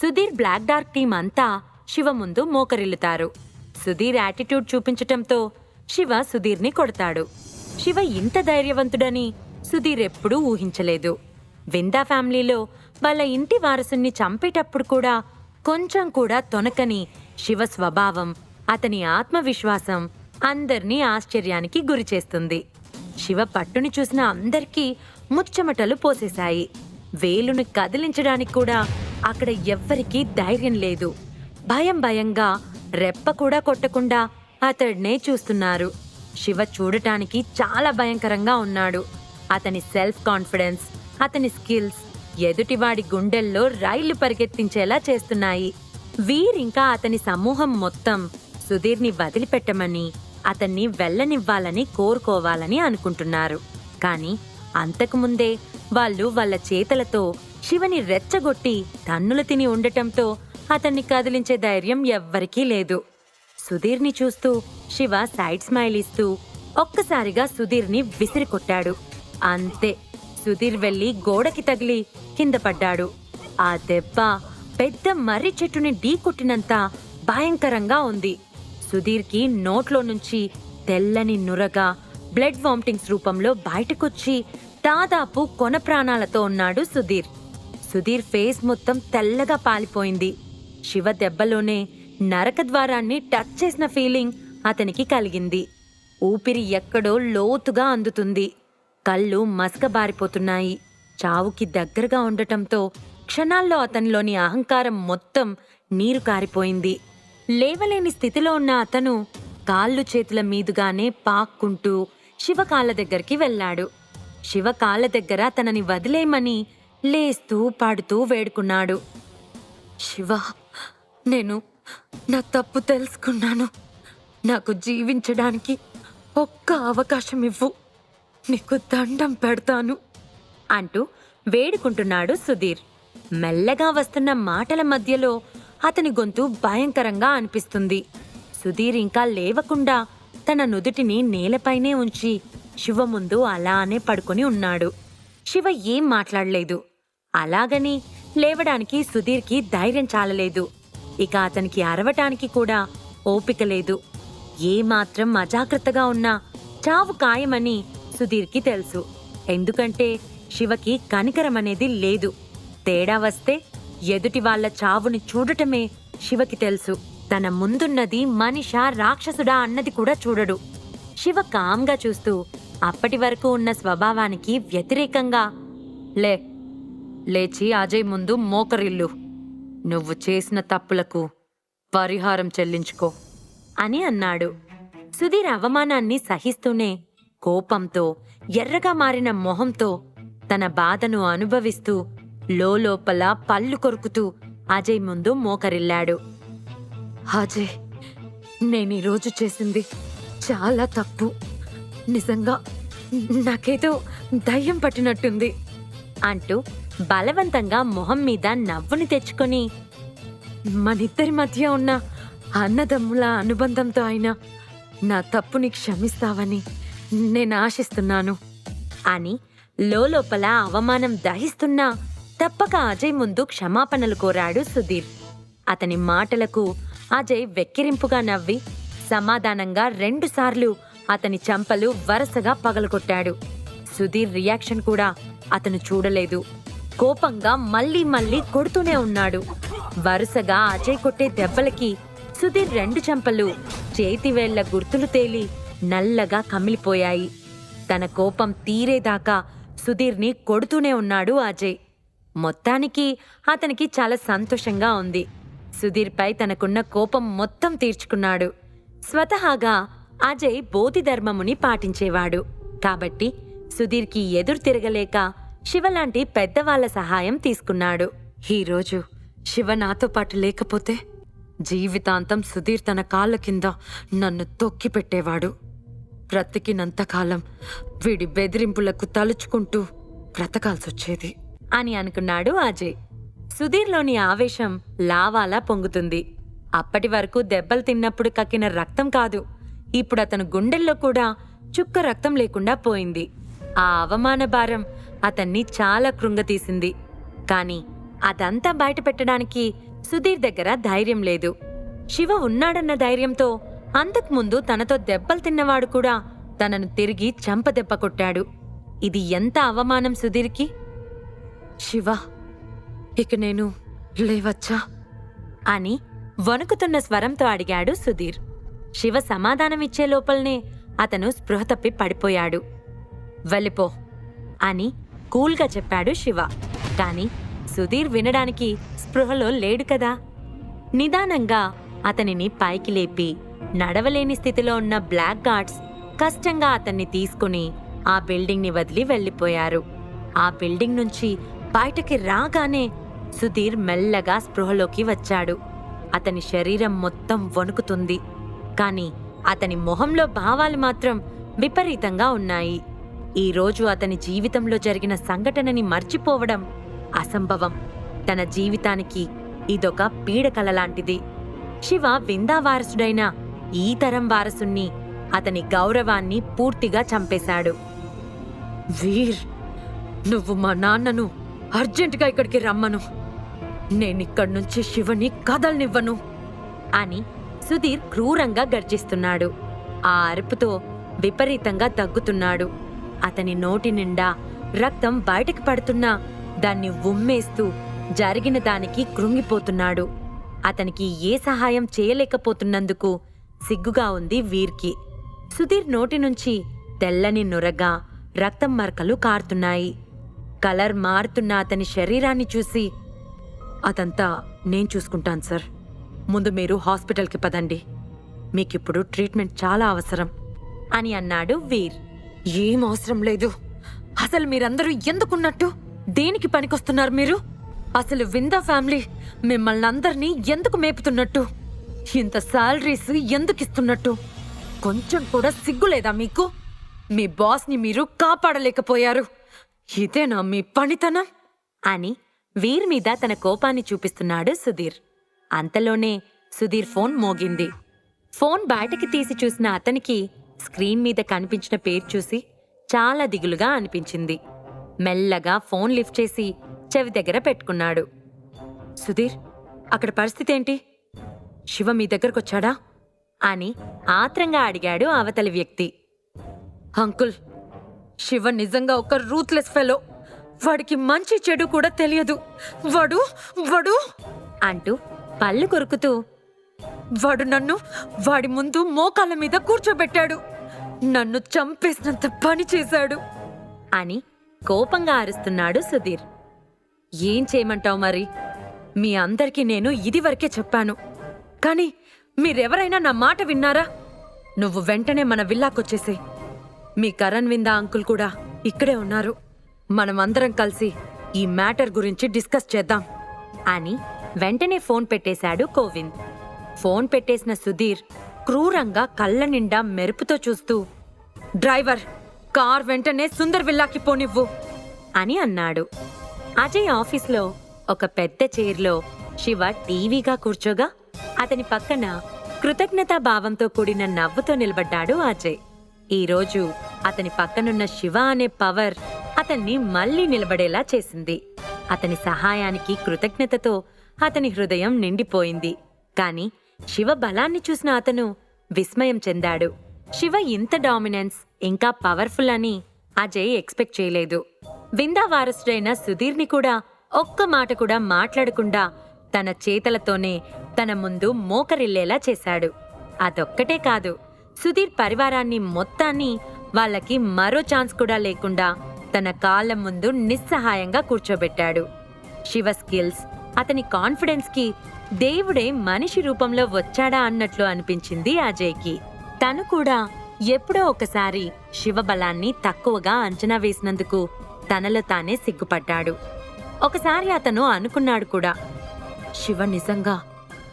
Sudheer black dark team అంతా శివ ముందు మోకరిల్లుతారు. Sudheer attitude చూపించటంతో Shiva సుధీర్ని కొడతాడు. శివ ఇంత ధైర్యవంతుడని సుధీర్ ఎప్పుడూ ఊహించలేదు. విందా ఫ్యామిలీలో వాళ్ళ ఇంటి వారసుని చంపేటప్పుడు కూడా కొంచెం కూడా తొనకని శివ స్వభావం, అతని ఆత్మవిశ్వాసం అందర్నీ ఆశ్చర్యానికి గురిచేస్తుంది. శివ పట్టుని చూసిన అందరికీ ముచ్చెమటలు పోసేశాయి. వేలుని కదిలించడానికి కూడా అక్కడ ఎవ్వరికీ ధైర్యం లేదు. భయంగా రెప్ప కూడా కొట్టకుండా అతడినే చూస్తున్నారు. శివ చూడటానికి చాలా భయంకరంగా ఉన్నాడు. అతని సెల్ఫ్ కాన్ఫిడెన్స్, అతని స్కిల్స్ ఎదుటివాడి గుండెల్లో రైళ్లు పరిగెత్తించేలా చేస్తున్నాయి. వీరింకా అతని సమూహం మొత్తం సుధీర్ని వదిలిపెట్టమని, అతన్ని వెళ్ళనివ్వాలని కోరుకోవాలని అనుకుంటున్నారు. కాని అంతకుముందే వాళ్ళు వాళ్ళ చేతలతో శివని రెచ్చగొట్టి తన్నులు తిని ఉండటంతో అతన్ని కదిలించే ధైర్యం ఎవ్వరికీ లేదు. సుధీర్ని చూస్తూ శివ సైడ్ స్మైల్ ఇస్తూ ఒక్కసారిగా సుధీర్ని విసిరికొట్టాడు. అంతే, సుధీర్ వెళ్లి గోడకి తగిలి కింద పడ్డాడు. ఆ దెబ్బ పెద్ద మర్రి చెట్టుని ఢీకొట్టినంత భయంకరంగా ఉంది. సుధీర్కి నోట్లో నుంచి తెల్లని నురగా బ్లడ్ వామిటింగ్స్ రూపంలో బయటకొచ్చి దాదాపు కొన ప్రాణాలతో ఉన్నాడు సుధీర్. సుధీర్ ఫేస్ మొత్తం తెల్లగా పాలిపోయింది. శివ దెబ్బలోనే నరకద్వారాన్ని టచ్ చేసిన ఫీలింగ్ అతనికి కలిగింది. ఊపిరి ఎక్కడో లోతుగా అందుతుంది. కళ్ళు మసకబారిపోతున్నాయి. చావుకి దగ్గరగా ఉండటంతో క్షణాల్లో అతనిలోని అహంకారం మొత్తం నీరు కారిపోయింది. లేవలేని స్థితిలో ఉన్న అతను కాళ్ళు చేతుల మీదుగానే పాక్కుంటూ శివ కాళ్ళ దగ్గరికి వెళ్ళాడు. శివ కాళ్ళ దగ్గర తనని వదిలేయమని లేస్తూ పాడుతూ వేడుకున్నాడు. శివ, నేను నా తప్పు తెలుసుకున్నాను. నాకు జీవించడానికి ఒక్క అవకాశం ఇవ్వు. నీకు దండం పెడతాను అంటూ వేడుకుంటున్నాడు సుధీర్. మెల్లగా వస్తున్న మాటల మధ్యలో అతని గొంతు భయంకరంగా అనిపిస్తుంది. సుధీర్ ఇంకా లేవకుండా తన నుదుటిని నేలపైనే ఉంచి శివ ముందు అలానే పడుకొని ఉన్నాడు. శివ ఏం మాట్లాడలేదు. అలాగని లేవడానికి సుధీర్కి ధైర్యం చాలలేదు. ఇక అతనికి అరవటానికి కూడా ఓపిక లేదు. ఏమాత్రం అజాగ్రత్తగా ఉన్నా చావు ఖాయమని సుధీర్కి తెలుసు. ఎందుకంటే శివకి కనికరమనేది లేదు. తేడా వస్తే ఎదుటి వాళ్ల చావుని చూడటమే శివకి తెలుసు. తన ముందున్నది మనిషా రాక్షసుడా అన్నది కూడా చూడడు. శివ కామ్గా చూస్తూ అప్పటి వరకు ఉన్న స్వభావానికి వ్యతిరేకంగా, లేచి అజయ్ ముందు మోకరిల్లు. నువ్వు చేసిన తప్పులకు పరిహారం చెల్లించుకో అని అన్నాడు. సుధీర్ అవమానాన్ని సహిస్తూనే కోపంతో ఎర్రగా మారిన మొహంతో తన బాధను అనుభవిస్తూ లోపల పళ్ళు కొరుకుతూ అజయ్ ముందు మోకరిల్లాడు. అజయ్, నేనీరోజు చేసింది చాలా తప్పు. నిజంగా నాకేదో దయ్యం పట్టినట్టుంది అంటూ బలవంతంగా మొహం మీద నవ్వుని తెచ్చుకొని, మనిద్దరి మధ్య ఉన్న అన్నదమ్ముల అనుబంధంతో అయినా నా తప్పుని క్షమిస్తావని నేను ఆశిస్తున్నాను అని లోపల అవమానం దహిస్తున్నా తప్పక అజయ్ ముందు క్షమాపణలు కోరాడు సుధీర్. అతని మాటలకు అజయ్ వెక్కిరింపుగా నవ్వి సమాధానంగా 2 సార్లు అతని చంపలు వరుసగా పగలగొట్టాడు. సుధీర్ రియాక్షన్ కూడా అతను చూడలేదు. కోపంగా మళ్ళీ కొడుతూనే ఉన్నాడు. వరుసగా అజయ్ కొట్టే దెబ్బలకి సుధీర్ 2 చంపలు చేతివేళ్ల గుర్తులు తేలి నల్లగా కమిలిపోయాయి. తన కోపం తీరేదాకా సుధీర్ని కొడుతూనే ఉన్నాడు అజయ్. మొత్తానికి అతనికి చాలా సంతోషంగా ఉంది. సుధీర్పై తనకున్న కోపం మొత్తం తీర్చుకున్నాడు. స్వతహాగా అజయ్ బోధిధర్మముని పాటించేవాడు కాబట్టి సుధీర్కి ఎదురు తిరగలేక శివలాంటి పెద్దవాళ్ల సహాయం తీసుకున్నాడు. ఈరోజు శివ నాతో పాటు లేకపోతే జీవితాంతం సుధీర్ తన కాళ్ళ కింద నన్ను తొక్కి పెట్టేవాడు. బ్రతికినంతకాలం వీడి బెదిరింపులకు తలుచుకుంటూ బ్రతకాల్సొచ్చేది అని అనుకున్నాడు అజయ్. సుధీర్లోని ఆవేశం లావాలా పొంగుతుంది. అప్పటి వరకు దెబ్బలు తిన్నప్పుడు కక్కిన రక్తం కాదు, ఇప్పుడు అతను గుండెల్లో కూడా చుక్క రక్తం లేకుండా పోయింది. ఆ అవమాన భారం అతన్ని చాలా కృంగతీసింది. కాని అదంతా బయట పెట్టడానికి సుధీర్ దగ్గర ధైర్యం లేదు. శివ ఉన్నాడన్న ధైర్యంతో అంతకుముందు తనతో దెబ్బలు తిన్నవాడు కూడా తనను తిరిగి చంపదెబ్బ కొట్టాడు. ఇది ఎంత అవమానం సుధీర్కి. శివ, ఇక నేను లేవచ్చా అని వణుకుతున్న స్వరంతో అడిగాడు సుధీర్. శివ సమాధానమిచ్చే లోపలనే అతను స్పృహ తప్పి పడిపోయాడు. వెళ్ళిపో అని కూల్గా చెప్పాడు శివ. కాని సుధీర్ వినడానికి స్పృహలో లేడు కదా. నిదానంగా అతనిని పైకి లేపి నడవలేని స్థితిలో ఉన్న బ్లాక్ గార్డ్స్ కష్టంగా అతన్ని తీసుకుని ఆ బిల్డింగ్ని వదిలి వెళ్ళిపోయారు. ఆ బిల్డింగ్ నుంచి బయటకి రాగానే సుధీర్ మెల్లగా స్పృహలోకి వచ్చాడు. అతని శరీరం మొత్తం వణుకుతుంది. కాని అతని మొహంలో భావాలు మాత్రం విపరీతంగా ఉన్నాయి. ఈరోజు అతని జీవితంలో జరిగిన సంఘటనని మర్చిపోవడం అసంభవం. తన జీవితానికి ఇదొక పీడకల లాంటిది. శివ విందా వారసుడైన ఈ తరం వారసుణ్ణి, అతని గౌరవాన్ని పూర్తిగా చంపేశాడు. వీర్, నువ్వు మా నాన్నను అర్జెంటుగా ఇక్కడికి రమ్మను. నేనిక్కడ్నుంచి శివని కదలనివ్వను అని సుధీర్ క్రూరంగా గర్జిస్తున్నాడు. ఆ అరుపుతో విపరీతంగా దగ్గుతున్నాడు. అతని నోటి నిండా రక్తం బయటకు పడుతున్నా దాన్ని ఉమ్మేస్తూ జరిగిన దానికి కృంగిపోతున్నాడు. అతనికి ఏ సహాయం చేయలేకపోతున్నందుకు సిగ్గుగా ఉంది వీర్కి. సుధీర్ నోటి నుంచి తెల్లని నురగా రక్తం మరకలు కారుతున్నాయి. కలర్ మారుతున్న అతని శరీరాన్ని చూసి, అదంతా నేను చూసుకుంటాను సార్. ముందు మీరు హాస్పిటల్కి పదండి. మీకిప్పుడు ట్రీట్మెంట్ చాలా అవసరం అని అన్నాడు వీర్. ఏం అవసరం లేదు. అసలు మీరందరూ ఎందుకున్నట్టు? దేనికి పనికొస్తున్నారు మీరు? అసలు విందా ఫ్యామిలీ మిమ్మల్ని అందరినీ ఎందుకు మేపుతున్నట్టు? ఇంత శాలరీస్ ఎందుకిస్తున్నట్టు? కొంచెం కూడా సిగ్గులేదా మీకు? మీ బాస్ని మీరు కాపాడలేకపోయారు. ఇదేనా మీ పనితనం అని వీర్ మీద తన కోపాన్ని చూపిస్తున్నాడు సుధీర్. అంతలోనే సుధీర్ ఫోన్ మోగింది. ఫోన్ బయటకి తీసి చూసిన అతనికి స్క్రీన్ మీద కనిపించిన పేరు చూసి చాలా దిగులుగా అనిపించింది. మెల్లగా ఫోన్ లిఫ్ట్ చేసి చెవి దగ్గర పెట్టుకున్నాడు. సుధీర్, అక్కడ పరిస్థితి ఏంటి? శివ మీ దగ్గరకొచ్చాడా అని ఆత్రంగా అడిగాడు అవతలి వ్యక్తి. అంకుల్, శివ నిజంగా ఒక రూత్లెస్ ఫెలో. వాడికి మంచి చెడు కూడా తెలియదు. వాడు అంటూ పళ్ళు కొరుకుతూ, వాడు నన్ను వాడి ముందు మోకాళ్ళ మీద కూర్చోబెట్టాడు. నన్ను చంపేసినంత పని చేశాడు అని కోపంగా అరుస్తున్నాడు సుధీర్. ఏం చేయమంటావు మరి? మీ అందరికీ నేను ఇదివరకే చెప్పాను. కానీ మీరెవరైనా నా మాట విన్నారా? నువ్వు వెంటనే మన విల్లాకొచ్చేసే. మీ కరణ్ విందా అంకుల్ కూడా ఇక్కడే ఉన్నారు. మనమందరం కలిసి ఈ మ్యాటర్ గురించి డిస్కస్ చేద్దాం అని వెంటనే ఫోన్ పెట్టేశాడు కోవింద్. ఫోన్ పెట్టేసిన సుధీర్ క్రూరంగా కళ్ళ నిండా మెరుపుతో చూస్తూ, డ్రైవర్, కార్ వెంటనే సుందర్ విల్లాకి పోనివ్వు అని అన్నాడు. అజయ్ ఆఫీస్లో ఒక పెద్ద చైర్లో శివ టీవీగా కూర్చోగా అతని పక్కన కృతజ్ఞతా భావంతో కూడిన నవ్వుతో నిలబడ్డాడు అజయ్. ఈరోజు అతని పక్కనున్న శివ అనే పవర్ అతన్ని మళ్లీ నిలబడేలా చేసింది. అతని సహాయానికి కృతజ్ఞతతో అతని హృదయం నిండిపోయింది. కాని శివ బలాన్ని చూసిన అతను విస్మయం చెందాడు. శివ ఇంత డామినెన్స్, ఇంకా పవర్ఫుల్ అని అజయ్ ఎక్స్పెక్ట్ చేయలేదు. విందా వారసుడైన సుధీర్ని కూడా ఒక్క మాట కూడా మాట్లాడకుండా తన చేతలతోనే తన ముందు మోకరిల్లేలా చేశాడు. అదొక్కటే కాదు, సుధీర్ పరివారాన్ని మొత్తాన్ని వాళ్ళకి మరో ఛాన్స్ కూడా లేకుండా తన కాళ్ళ ముందు నిస్సహాయంగా కూర్చోబెట్టాడు. శివ స్కిల్స్, అతని కాన్ఫిడెన్స్ కి దేవుడే మనిషి రూపంలో వచ్చాడా అన్నట్లు అనిపించింది అజయ్కి. తను కూడా ఎప్పుడో ఒకసారి శివ బలాన్ని తక్కువగా అంచనా వేసినందుకు తనలో తానే సిగ్గుపడ్డాడు. ఒకసారి అతను అనుకున్నాడు కూడా, శివ నిజంగా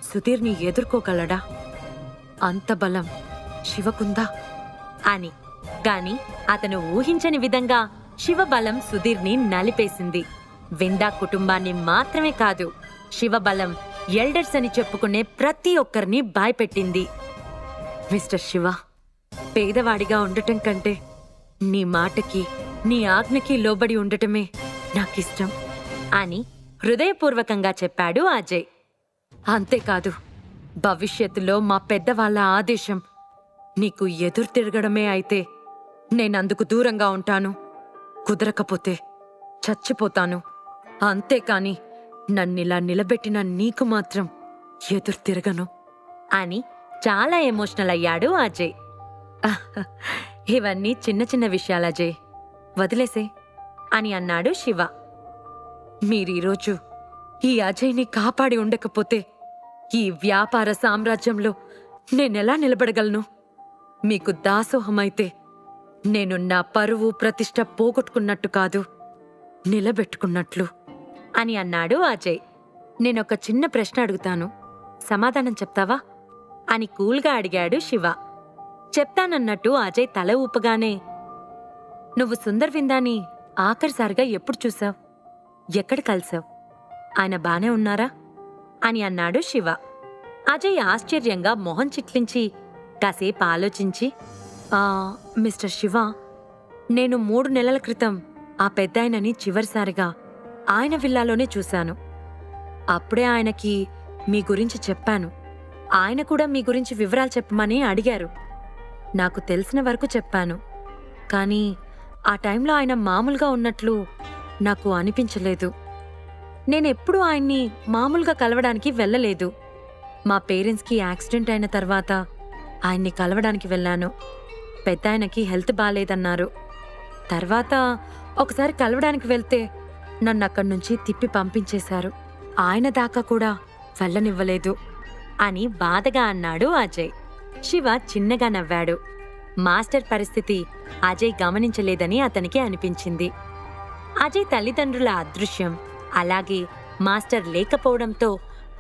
సుధీర్ని ఎదుర్కోగలడా? అంత బలం శివకుందా అని. గాని అతను ఊహించని విధంగా శివ బలం సుధీర్ని నలిపేసింది. విందా కుటుంబాన్ని మాత్రమే కాదు, శివ బలం ఎల్డర్స్ అని చెప్పుకునే ప్రతి ఒక్కరిని భయపెట్టింది. మిస్టర్ శివ, పేదవాడిగా ఉండటం కంటే నీ మాటకి, నీ ఆజ్ఞకి లోబడి ఉండటమే నాకిష్టం అని హృదయపూర్వకంగా చెప్పాడు అజయ్. అంతేకాదు, భవిష్యత్తులో మా పెద్దవాళ్ల ఆదేశం నీకు ఎదురు తిరగడమే అయితే నేనందుకు దూరంగా ఉంటాను. కుదరకపోతే చచ్చిపోతాను. అంతేకాని నన్నిలా నిలబెట్టిన నీకు మాత్రం ఎదురు తిరగను అని చాలా ఎమోషనల్ అయ్యాడు అజయ్. ఇవన్నీ చిన్న చిన్న విషయాలు అజయ్, వదిలేసే అని అన్నాడు శివ. మీరీరోజు ఈ అజయ్ని కాపాడి ఉండకపోతే ఈ వ్యాపార సామ్రాజ్యంలో నేనెలా నిలబడగలను? మీకు దాసోహమైతే నేను నా పరువు ప్రతిష్ట పోగొట్టుకున్నట్టు కాదు, నిలబెట్టుకున్నట్లు అని అన్నాడు అజయ్. నేనొక చిన్న ప్రశ్న అడుగుతాను, సమాధానం చెప్తావా అని కూల్గా అడిగాడు శివ. చెప్తానన్నట్టు అజయ్ తల ఊపగానే, నువ్వు సుందర్ విందాని ఆఖరిసారిగా ఎప్పుడు చూసావు? ఎక్కడ కలిసావు? ఆయన బానే ఉన్నారా అని అన్నాడు శివ. అజయ్ ఆశ్చర్యంగా మొహం చిట్లించి కాసేపు ఆలోచించి, మిస్టర్ శివ, నేను 3 నెలల క్రితం ఆ పెద్దాయనని చివరిసారిగా ఆయన విల్లాలోనే చూశాను. అప్పుడే ఆయనకి మీ గురించి చెప్పాను. ఆయన కూడా మీ గురించి వివరాలు చెప్పమని అడిగారు. నాకు తెలిసిన వరకు చెప్పాను. కానీ ఆ టైంలో ఆయన మామూలుగా ఉన్నట్లు నాకు అనిపించలేదు. నేనెప్పుడూ ఆయన్ని మామూలుగా కలవడానికి వెళ్ళలేదు. మా పేరెంట్స్కి యాక్సిడెంట్ అయిన తర్వాత ఆయన్ని కలవడానికి వెళ్ళాను. పెద్దాయనకి హెల్త్ బాలేదన్నారు. తర్వాత ఒకసారి కలవడానికి వెళ్తే నన్నక్కడి నుంచి తిప్పి పంపించేశారు. ఆయన దాకా కూడా వెళ్ళనివ్వలేదు అని బాధగా అన్నాడు అజయ్. శివ చిన్నగా నవ్వాడు. మాస్టర్ పరిస్థితి అజయ్ గమనించలేదని అతనికి అనిపించింది. అజయ్ తల్లిదండ్రుల అదృశ్యం, అలాగే మాస్టర్ లేకపోవడంతో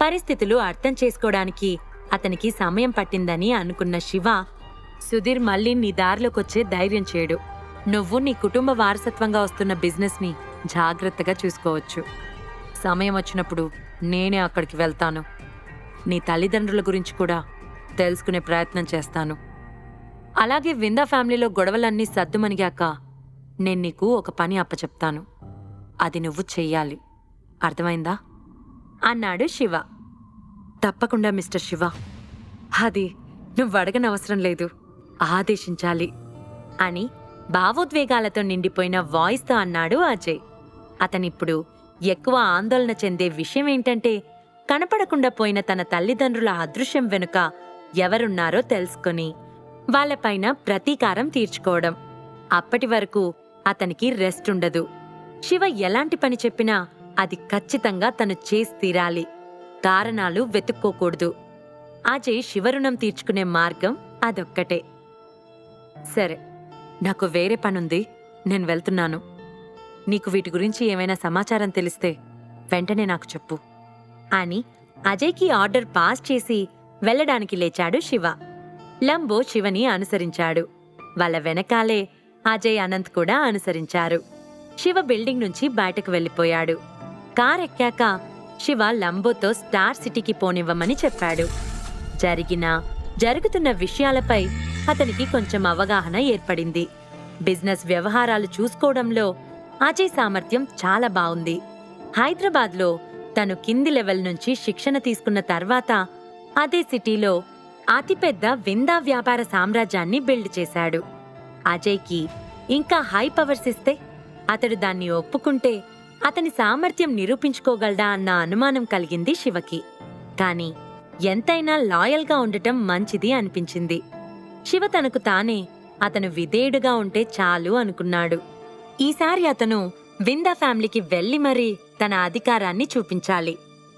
పరిస్థితులు అర్థం చేసుకోవడానికి అతనికి సమయం పట్టిందని అనుకున్న శివ, సుధీర్ మళ్ళీ నీ దారిలోకొచ్చే ధైర్యం చేయడు. నువ్వు నీ కుటుంబ వారసత్వంగా వస్తున్న బిజినెస్ని జాగ్రత్తగా చూసుకోవచ్చు. సమయం వచ్చినప్పుడు నేనే అక్కడికి వెళ్తాను. నీ తల్లిదండ్రుల గురించి కూడా తెలుసుకునే ప్రయత్నం చేస్తాను. అలాగే విందా ఫ్యామిలీలో గొడవలన్నీ సద్దుమణిగాక నేను నీకు ఒక పని అప్పచెప్తాను. అది నువ్వు చెయ్యాలి. అర్థమైందా అన్నాడు శివ. తప్పకుండా మిస్టర్ శివ. అది నువ్వు అడగనవసరం లేదు, ఆదేశించాలి అని భావోద్వేగాలతో నిండిపోయిన వాయిస్తో అన్నాడు అజయ్. అతనిప్పుడు ఎక్కువ ఆందోళన చెందే విషయం ఏంటంటే, కనపడకుండా పోయిన తన తల్లిదండ్రుల అదృశ్యం వెనుక ఎవరున్నారో తెలుసుకొని వాళ్లపైన ప్రతీకారం తీర్చుకోవడం. అప్పటి వరకు అతనికి రెస్ట్ ఉండదు. శివ ఎలాంటి పని చెప్పినా అది ఖచ్చితంగా తను చేసి తీరాలి. కారణాలు వెతుక్కోకూడదు. అజయ్ శివరుణం తీర్చుకునే మార్గం అదొక్కటే. సరే, నాకు వేరే పనుంది, నేను వెళ్తున్నాను. నీకు వీటి గురించి ఏమైనా సమాచారం తెలిస్తే వెంటనే నాకు చెప్పు అని అజయ్కి ఆర్డర్ పాస్ చేసి వెళ్లడానికి లేచాడు శివ. లంబో శివని అనుసరించాడు. వాళ్ళ వెనకాలే అజయ్, అనంత్ కూడా అనుసరించారు. శివ బిల్డింగ్ నుంచి బయటకు వెళ్లిపోయాడు. కార్ ఎక్కాక శివ లంబోతో స్టార్ సిటీకి పోనివ్వమని చెప్పాడు. జరుగుతున్న విషయాలపై అతనికి కొంచెం అవగాహన ఏర్పడింది. బిజినెస్ వ్యవహారాలు చూసుకోవడంలో అజయ్ సామర్థ్యం చాలా బావుంది. హైదరాబాద్లో తను కింది లెవెల్ నుంచి శిక్షణ తీసుకున్న తర్వాత అదే సిటీలో అతిపెద్ద విందా వ్యాపార సామ్రాజ్యాన్ని బిల్డ్ చేశాడు. అజయ్కి ఇంకా హై పవర్స్ ఇస్తే అతడు దాన్ని ఒప్పుకుంటే అతని సామర్థ్యం నిరూపించుకోగలడా అన్న అనుమానం కలిగింది శివకి. కాని ఎంతైనా లాయల్గా ఉండటం మంచిది అనిపించింది. శివ తనకు తానే అతను విధేయుడుగా ఉంటే చాలు అనుకున్నాడు. ఈసారి అతను విందా ఫ్యామిలీకి వెళ్లి మరీ తన అధికారాన్ని చూపించాలి.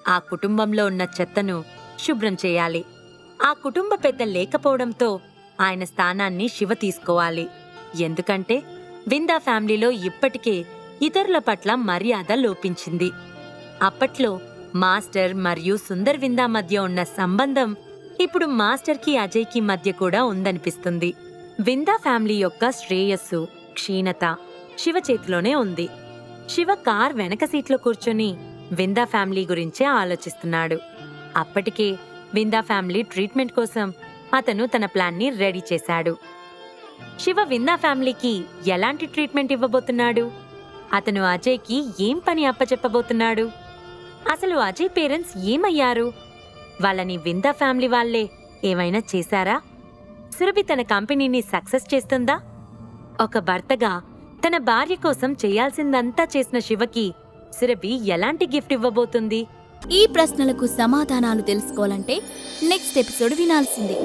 ఆ కుటుంబంలో ఉన్న చెత్తను శుభ్రం చేయాలి. ఆ కుటుంబ పెద్ద లేకపోవడంతో ఆయన స్థానాన్ని శివ తీసుకోవాలి. ఎందుకంటే విందా ఫ్యామిలీలో ఇప్పటికే ఇతరుల పట్ల మర్యాద లోపించింది. అప్పట్లో మాస్టర్ మరియు సుందర్ విందా మధ్య ఉన్న సంబంధం ఇప్పుడు మాస్టర్కి అజయ్కి మధ్య కూడా ఉందనిపిస్తుంది. విందా ఫ్యామిలీ యొక్క శ్రేయస్సు, క్షీణత శివ చేతిలోనే ఉంది. శివ కార్ వెనక సీట్లో కూర్చొని విందా ఫ్యామిలీ గురించే ఆలోచిస్తున్నాడు. అప్పటికే విందా ఫ్యామిలీ ట్రీట్మెంట్ కోసం అతను తన ప్లాన్ని రెడీ చేశాడు. శివ విందా ఫ్యామిలీకి ఎలాంటి ట్రీట్మెంట్ ఇవ్వబోతున్నాడు? అతను అజయ్కి ఏం పని అప్పచెప్పబోతున్నాడు? అసలు అజయ్ పేరెంట్స్ ఏమయ్యారు? వాళ్ళని విందా ఫ్యామిలీ వాళ్ళే ఏమైనా చేశారా? సురభి తన కంపెనీని సక్సెస్ చేస్తుందా? ఒక భర్తగా తన భార్య కోసం చేయాల్సిందంతా చేసిన శివకి సురభి ఎలాంటి గిఫ్ట్ ఇవ్వబోతుంది? ఈ ప్రశ్నలకు సమాధానాలు తెలుసుకోవాలంటే నెక్స్ట్ ఎపిసోడ్ వినాల్సిందే.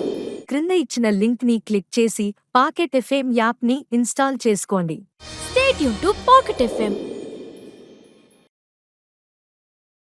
క్రింద ఇచ్చిన లింక్ ని క్లిక్ చేసి పాకెట్ ఎఫ్ఎం యాప్ ని ఇన్స్టాల్ చేసుకోండి. Stay tune to pocket FM.